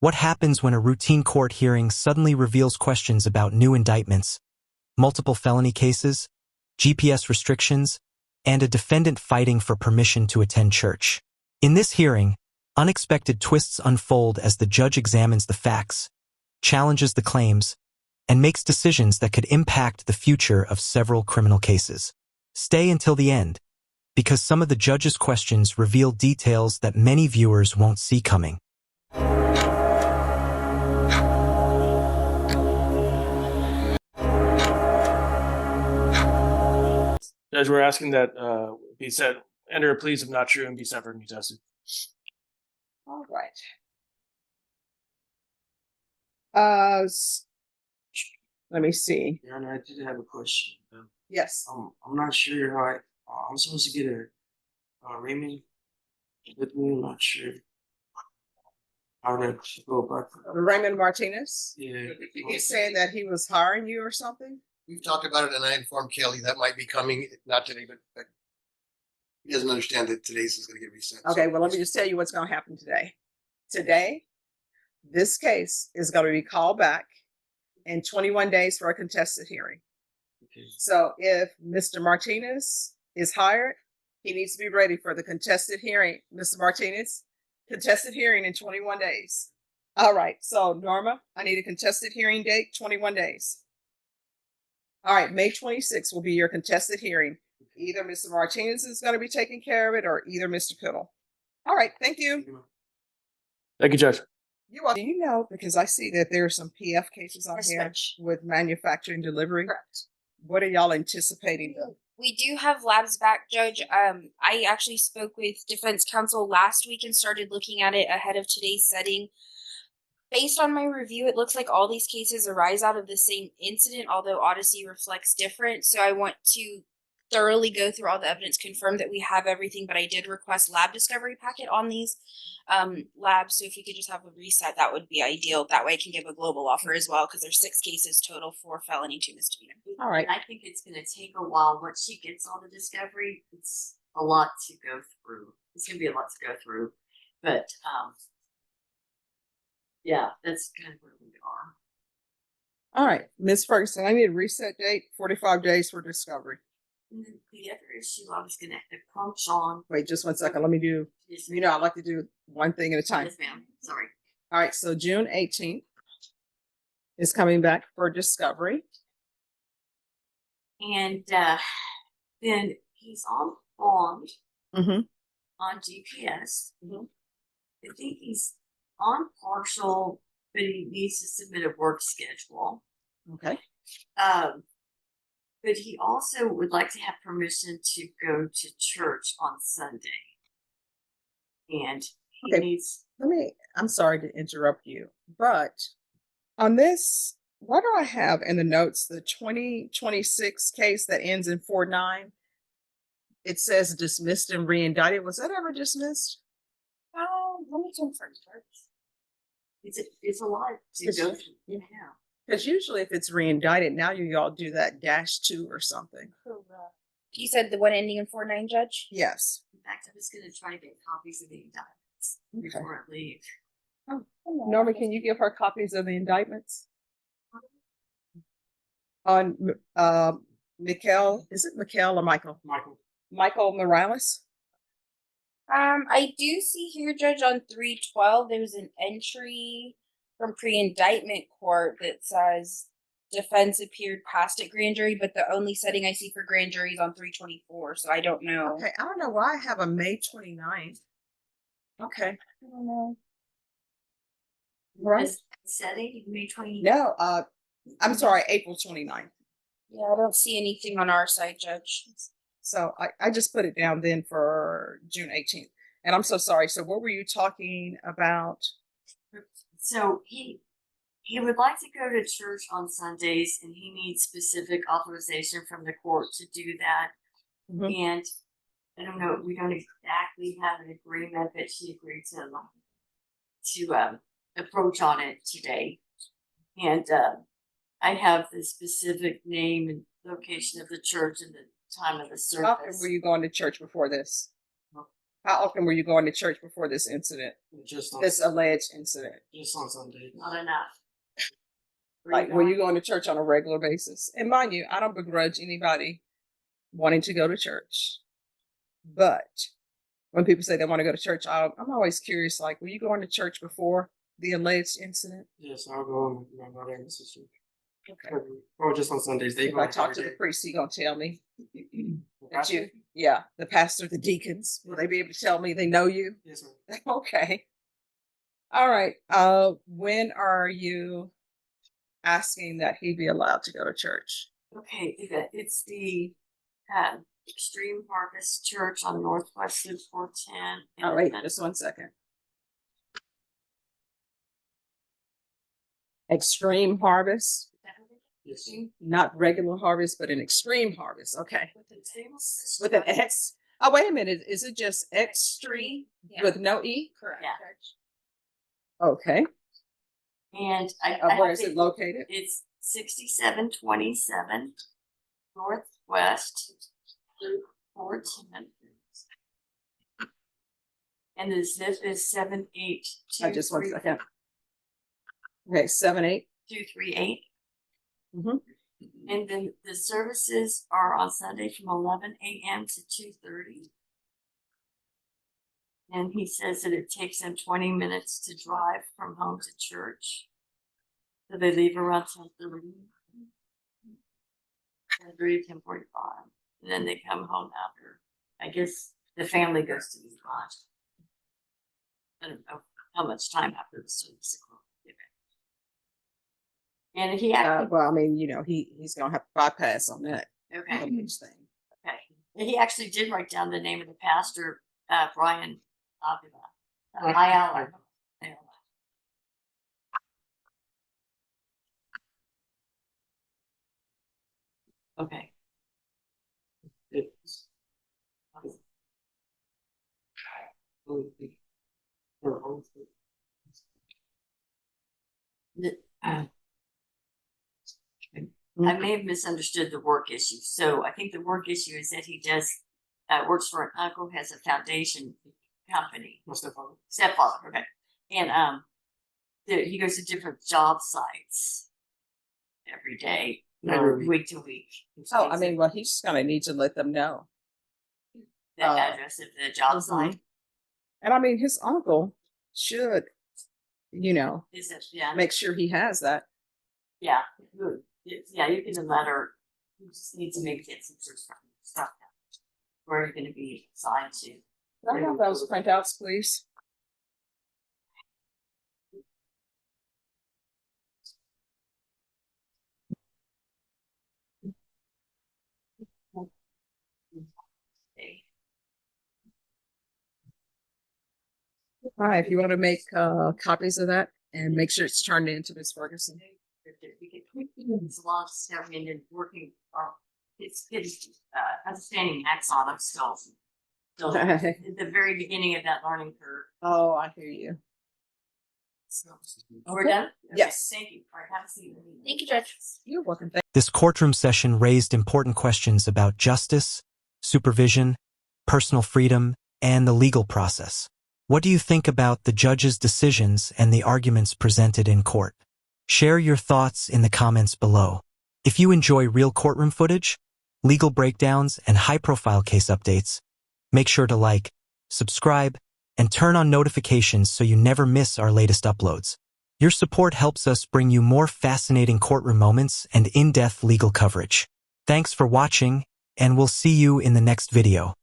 What happens when a routine court hearing suddenly reveals questions about new indictments, multiple felony cases, GPS restrictions, and a defendant fighting for permission to attend church? In this hearing, unexpected twists unfold as the judge examines the facts, challenges the claims, and makes decisions that could impact the future of several criminal cases. Stay until the end, because some of the judge's questions reveal details that many viewers won't see coming. Judge, we're asking that be said, enter a pleas if not true and be severed and be tested. All right. Let me see. Your Honor, I did have a question. Yes. I'm not sure how I'm supposed to get a Raymond with me. I'm not sure how to go about that. Raymond Martinez? Yeah. He's saying that he was hiring you or something? We've talked about it, and I informed Kelly that might be coming, not today, but he doesn't understand that today's is going to get reset. Okay, well, let me just tell you what's going to happen today. Today, this case is going to be called back in 21 days for a contested hearing. Okay. So if Mr. Martinez is hired, he needs to be ready for the contested hearing. Mr. Martinez, contested hearing in 21 days. All right, so Norma, I need a contested hearing date, 21 days. All right, May 26th will be your contested hearing. Either Mr. Martinez is going to be taking care of it or either Mr. Piddle. All right, thank you. Thank you, Judge. Do you know, because I see that there are some PF cases on Yes, here Judge. with manufacturing delivery. Correct. What are y'all anticipating? We do have labs back, Judge. I actually spoke with defense counsel last week and started looking at it ahead of today's setting. Based on my review, it looks like all these cases arise out of the same incident, although Odyssey reflects different. So I want to thoroughly go through all the evidence, confirm that we have everything, but I did request lab discovery packet on these labs. So if you could just have a reset, that would be ideal. That way I can give a global offer as well, because there's 6 cases total for felony to misdemeanor. All right. I think it's going to take a while. Once she gets all the discovery, it's a lot to go through. It's going to be a lot to go through. But yeah, that's kind of where we are. All right, Ms. Ferguson, I need a reset date, 45 days for discovery. And then the other issue I was going to approach on. Wait, just 1 second. Let me do, Yes, you know, I like to do one thing at a time. yes, ma'am. Sorry. All right, so June 18th is coming back for discovery. And then he's on bond Mm-hmm. on GPS. I think he's on partial, but he needs to submit a work schedule. Okay. But he also would like to have permission to go to church on Sunday. And he Okay. needs. I'm sorry to interrupt you, but on this, what do I have in the notes? The 2026 case that ends in 49. It says dismissed and re-indicted. Was that ever dismissed? Let me confirm first. It's a lot to It's- go through. Yeah. Because usually if it's re-indicted, now you all do that -2 or something. You said the one ending in 49, Judge? Yes. In fact, I'm just going to try to get copies of the indictments before I leave. Norma, can you give her copies of the indictments? On Mikhail, is it Mikhail or Michael? Michael Morales? I do see here, Judge, on 312, there was an entry from pre-indictment court that says defense appeared past at grand jury, but the only setting I see for grand jury is on 324, so I don't know. Okay, I don't know why I have a May 29th. Okay. I don't know. Right. This setting, May 20. No, I'm sorry, April 29th. Yeah, I don't see anything on our side, Judge. So I just put it down then for June 18th. And I'm so sorry. So what were you talking about? So he would like to go to church on Sundays, and he needs specific authorization from the court to do that. Mhm. And I don't know, we don't exactly have an agreement, but she agreed to approach on it today. And I have the specific name and location of the church and the time of the How often service. were you going to church before this? How often were you going to church before this incident, Just on, this alleged incident? just on Sunday. Not enough. Like, were you going to church on a regular basis? And mind you, I don't begrudge anybody wanting to go to church. But when people say they want to go to church, I'm always curious, like, were you going to church before the alleged incident? Yes, I'll go on with my brother and sister. Okay. Or just on Sundays. They If go I talk every to the day. priest, he gonna tell me that Pastor? you, yeah, the pastor, the deacons, will they be able to tell me they know you? Yes, sir. Okay. All right. When are you asking that he be allowed to go to church? Okay, it's the Extreme Harvest Church on Northwest Loop 410. Oh, wait, just 1 second. Extreme harvest, Yes. not regular harvest, but an extreme harvest. Okay. With an X. X. Oh, wait a minute. Is it just extreme with no E? Correct. Yeah. Okay. And Where is it located? It's 6727 Northwest Loop 410. And the zip is 78238. Just 1 second. Okay, 7-8. 238. Mhm. And then the services are on Sunday from 11 a.m. to 2:30. And he says that it takes them 20 minutes to drive from home to church. So they leave around 10:30. 10:30 to 10:45. And then they come home after. I guess the family goes to the lodge. I don't know how much time after the service. And he actually, Well, I mean, you know, he's gonna have to bypass on that okay. thing. Okay. And he actually did write down the name of the pastor, Brian Avila. Ayala. Okay. It's- I may have misunderstood the work issue. So I think the work issue is that he does works for an uncle, has a foundation company. My stepfather. Stepfather, okay. And he goes to different job sites every day, Every week. week to week. Oh, I mean, well, he's just gonna need to let them know. The address of the job site. And I mean, his uncle should, you know, Is it? Yeah. make sure he has that. Yeah. Yeah, you get a letter. You just need to maybe get some sort of stuff down. Where you're going to be assigned to. Can I have those printouts, please? All right, if you want to make copies of that and make sure it's turned into Miss Ferguson. It's a lot of stuff and then working. It's understanding max on them still. Still at the very beginning of that learning curve. Oh, I hear you. So we're done. Okay, Yes. Thank you. All right. Have a seat. Thank you, Judge. You're welcome. This courtroom session raised important questions about justice, supervision, personal freedom, and the legal process. What do you think about the judge's decisions and the arguments presented in court? Share your thoughts in the comments below. If you enjoy real courtroom footage, legal breakdowns, and high-profile case updates, make sure to like, subscribe, and turn on notifications so you never miss our latest uploads. Your support helps us bring you more fascinating courtroom moments and in-depth legal coverage. Thanks for watching, and we'll see you in the next video.